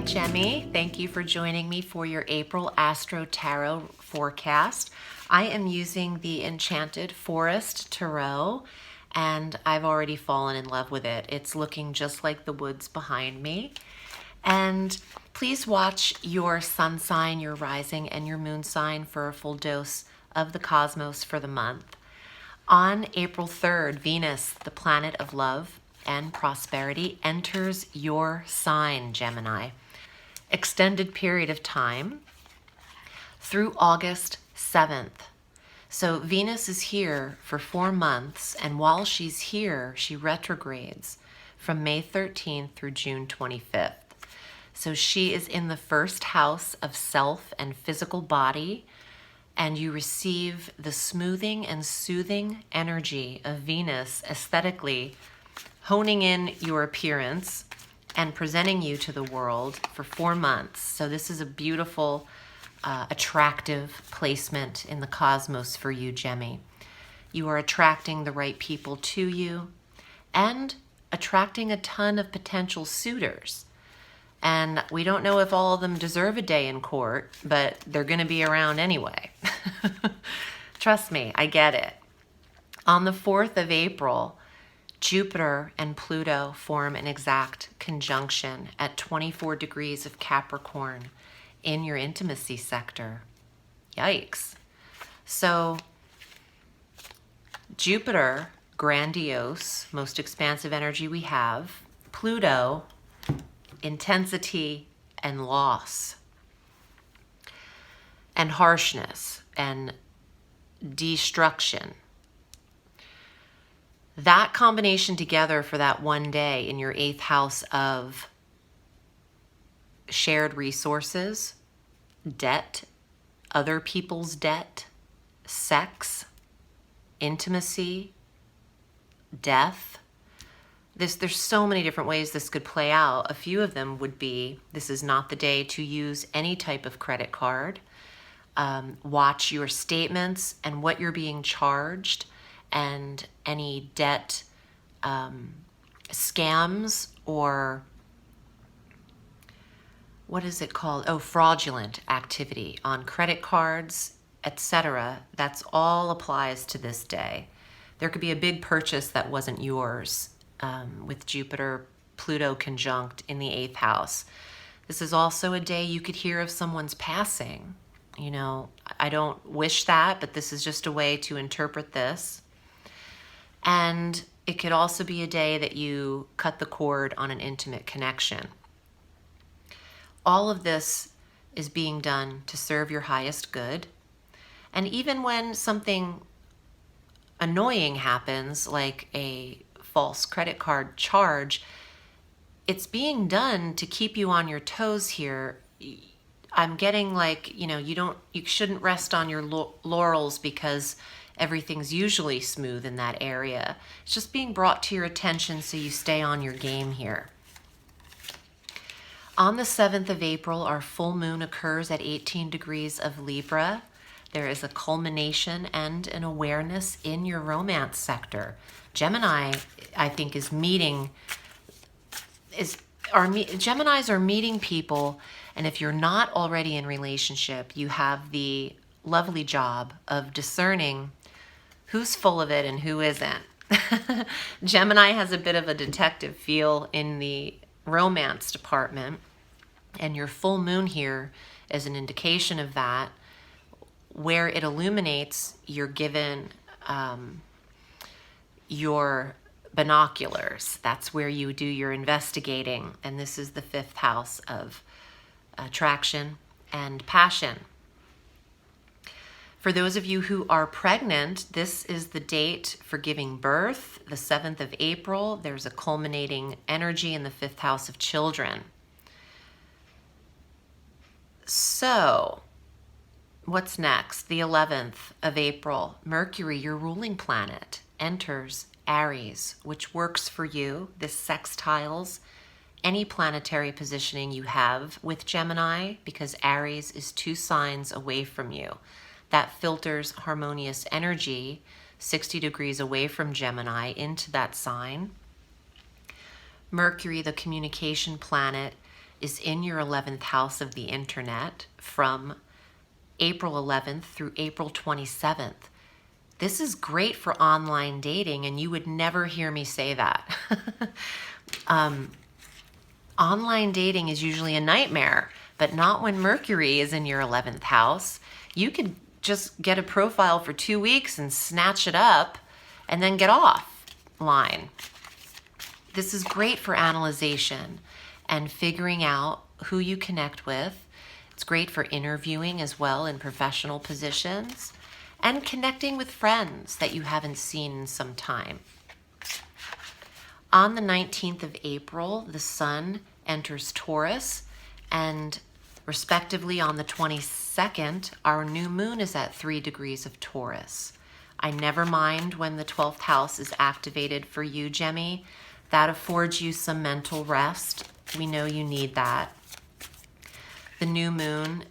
Gemmy. Thank you for joining me for your April Astro Tarot Forecast. I am using the Enchanted Forest Tarot, and I've already fallen in love with it. It's looking just like the woods behind me. And please watch your sun sign, your rising, and your moon sign for a full dose of the cosmos for the month. On April 3rd, Venus, the planet of love and prosperity, enters your sign, Gemini. Extended period of time through August 7th. So Venus is here for 4 months, and while she's here, she retrogrades from May 13th through June 25th. So she is in the first house of self and physical body, and you receive the smoothing and soothing energy of Venus aesthetically, honing in your appearance and presenting you to the world for 4 months. So this is a beautiful, attractive placement in the cosmos for you, Gemmy. You are attracting the right people to you and attracting a ton of potential suitors. And we don't know if all of them deserve a day in court, but they're going to be around anyway. Trust me, I get it. On the 4th of April, Jupiter and Pluto form an exact conjunction at 24 degrees of Capricorn in your intimacy sector. Yikes. So Jupiter, grandiose, most expansive energy we have. Pluto, intensity and loss and harshness and destruction. That combination together for that one day in your 8th house of shared resources, debt, other people's debt, sex, intimacy, death. There's so many different ways this could play out. A few of them would be, this is not the day to use any type of credit card. Watch your statements and what you're being charged, and any debt scams or what is it called? Oh, fraudulent activity on credit cards, etc. That's all applies to this day. There could be a big purchase that wasn't yours with Jupiter, Pluto conjunct in the 8th house. This is also a day you could hear of someone's passing. You know, I don't wish that, but this is just a way to interpret this. And it could also be a day that you cut the cord on an intimate connection. All of this is being done to serve your highest good. And even when something annoying happens, like a false credit card charge, it's being done to keep you on your toes here. I'm getting like, you shouldn't rest on your laurels because everything's usually smooth in that area. It's just being brought to your attention so you stay on your game here. On the 7th of April, our full moon occurs at 18 degrees of Libra. There is a culmination and an awareness in your romance sector. Gemini, I think, Geminis are meeting people, and if you're not already in relationship, you have the lovely job of discerning who's full of it and who isn't. Gemini has a bit of a detective feel in the romance department, and your full moon here is an indication of that, where it illuminates you're given your binoculars. That's where you do your investigating, and this is the 5th house of attraction and passion. For those of you who are pregnant, this is the date for giving birth, the 7th of April. There's a culminating energy in the 5th house of children. So, what's next? The 11th of April, Mercury, your ruling planet, enters Aries, which works for you. This sextiles any planetary positioning you have with Gemini, because Aries is 2 signs away from you. That filters harmonious energy 60 degrees away from Gemini into that sign. Mercury, the communication planet, is in your 11th house of the internet from April 11th through April 27th. This is great for online dating, and you would never hear me say that. Online dating is usually a nightmare, but not when Mercury is in your 11th house. You could just get a profile for 2 weeks and snatch it up and then get offline. This is great for analyzation and figuring out who you connect with. It's great for interviewing as well in professional positions and connecting with friends that you haven't seen in some time. On the 19th of April, the Sun enters Taurus, and respectively on the 22nd, our new moon is at 3 degrees of Taurus. I never mind when the 12th house is activated for you, Gemmy. That affords you some mental rest. We know you need that. The new moon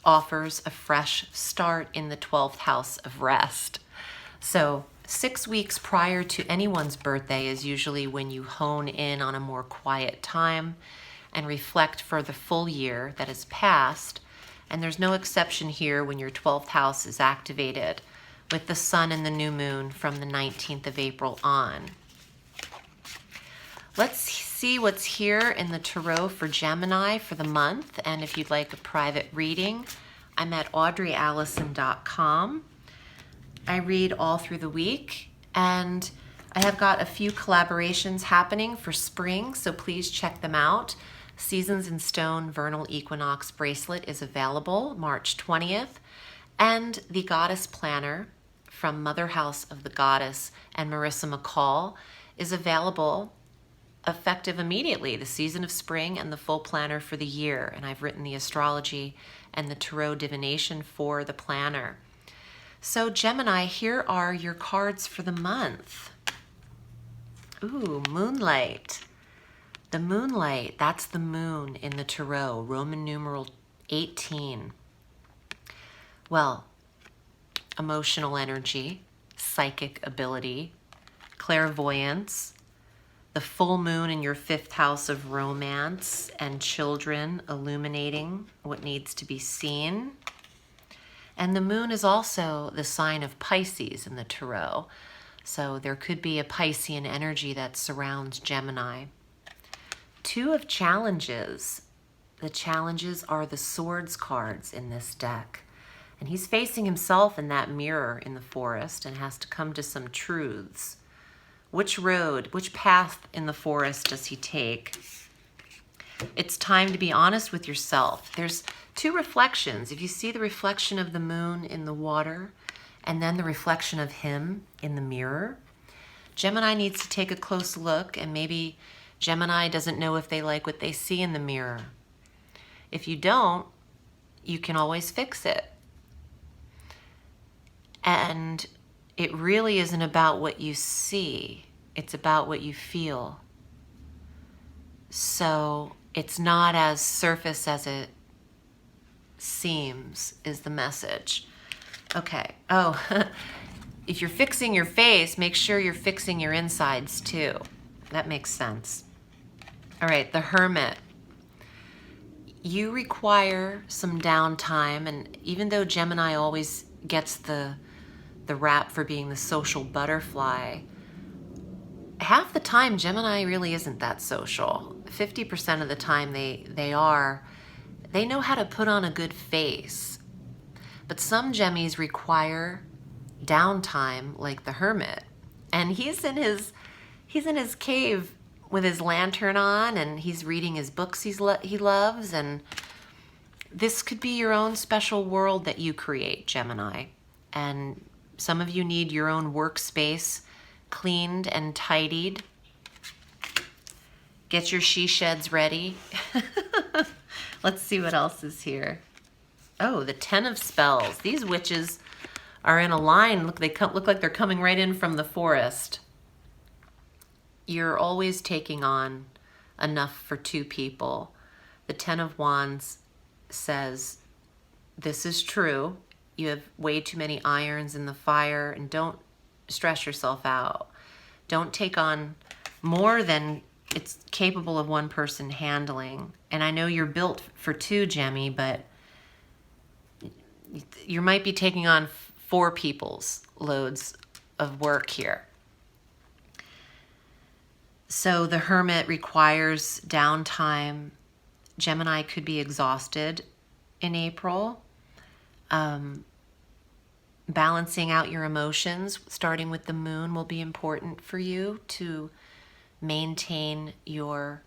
offers a fresh start in the 12th house of rest. So 6 weeks prior to anyone's birthday is usually when you hone in on a more quiet time and reflect for the full year that has passed. And there's no exception here when your 12th house is activated with the Sun and the new moon from the 19th of April on. Let's see what's here in the tarot for Gemini for the month. And if you'd like a private reading, I'm at audreyalison.com. I read all through the week, and I have got a few collaborations happening for spring, so please check them out. Seasons in Stone Vernal Equinox bracelet is available March 20th, and the Goddess Planner from Mother House of the Goddess and Marissa McCall is available effective immediately, the season of spring and the full planner for the year. And I've written the astrology and the tarot divination for the planner. So Gemini, here are your cards for the month. Ooh, Moonlight. The Moonlight, that's the moon in the tarot, Roman numeral 18. Well, emotional energy, psychic ability, clairvoyance, the full moon in your 5th house of romance and children, illuminating what needs to be seen. And the moon is also the sign of Pisces in the tarot. So there could be a Piscean energy that surrounds Gemini. 2 of challenges. The challenges are the swords cards in this deck. And he's facing himself in that mirror in the forest and has to come to some truths. Which road, which path in the forest does he take? It's time to be honest with yourself. There's 2 reflections. If you see the reflection of the moon in the water and then the reflection of him in the mirror, Gemini needs to take a close look, and maybe Gemini doesn't know if they like what they see in the mirror. If you don't, you can always fix it. And it really isn't about what you see. It's about what you feel. So it's not as surface as it seems is the message. Okay. Oh, if you're fixing your face, make sure you're fixing your insides too. That makes sense. All right, the Hermit. You require some downtime, and even though Gemini always gets the rap for being the social butterfly, half the time Gemini really isn't that social. 50% of the time they know how to put on a good face. But some Gemmies require downtime like the Hermit. And he's in his cave with his lantern on, and he's reading his books he loves, and this could be your own special world that you create, Gemini. And some of you need your own workspace cleaned and tidied. Get your she sheds ready. Let's see what else is here. Oh, the 10 of Spells. These witches are in a line. Look, they look like they're coming right in from the forest. You're always taking on enough for 2 people. The 10 of Wands says, this is true. You have way too many irons in the fire, and don't stress yourself out. Don't take on more than it's capable of one person handling. And I know you're built for two, Gemmy, but you might be taking on 4 people's loads of work here. So the Hermit requires downtime. Gemini could be exhausted in April. Balancing out your emotions, starting with the Moon, will be important for you to maintain your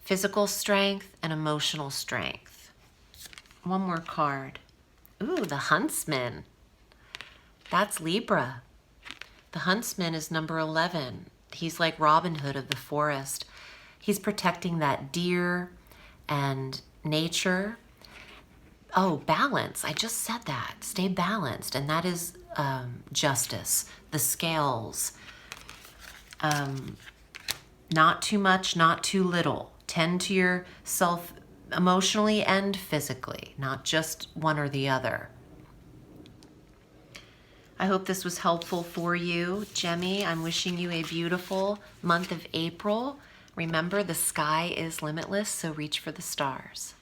physical strength and emotional strength. One more card. Ooh, the Huntsman. That's Libra. The Huntsman is number 11. He's like Robin Hood of the forest. He's protecting that deer and nature. Oh, balance. I just said that. Stay balanced. And that is justice, the scales. Not too much, not too little. Tend to yourself emotionally and physically, not just one or the other. I hope this was helpful for you, Gemmy. I'm wishing you a beautiful month of April. Remember, the sky is limitless, so reach for the stars.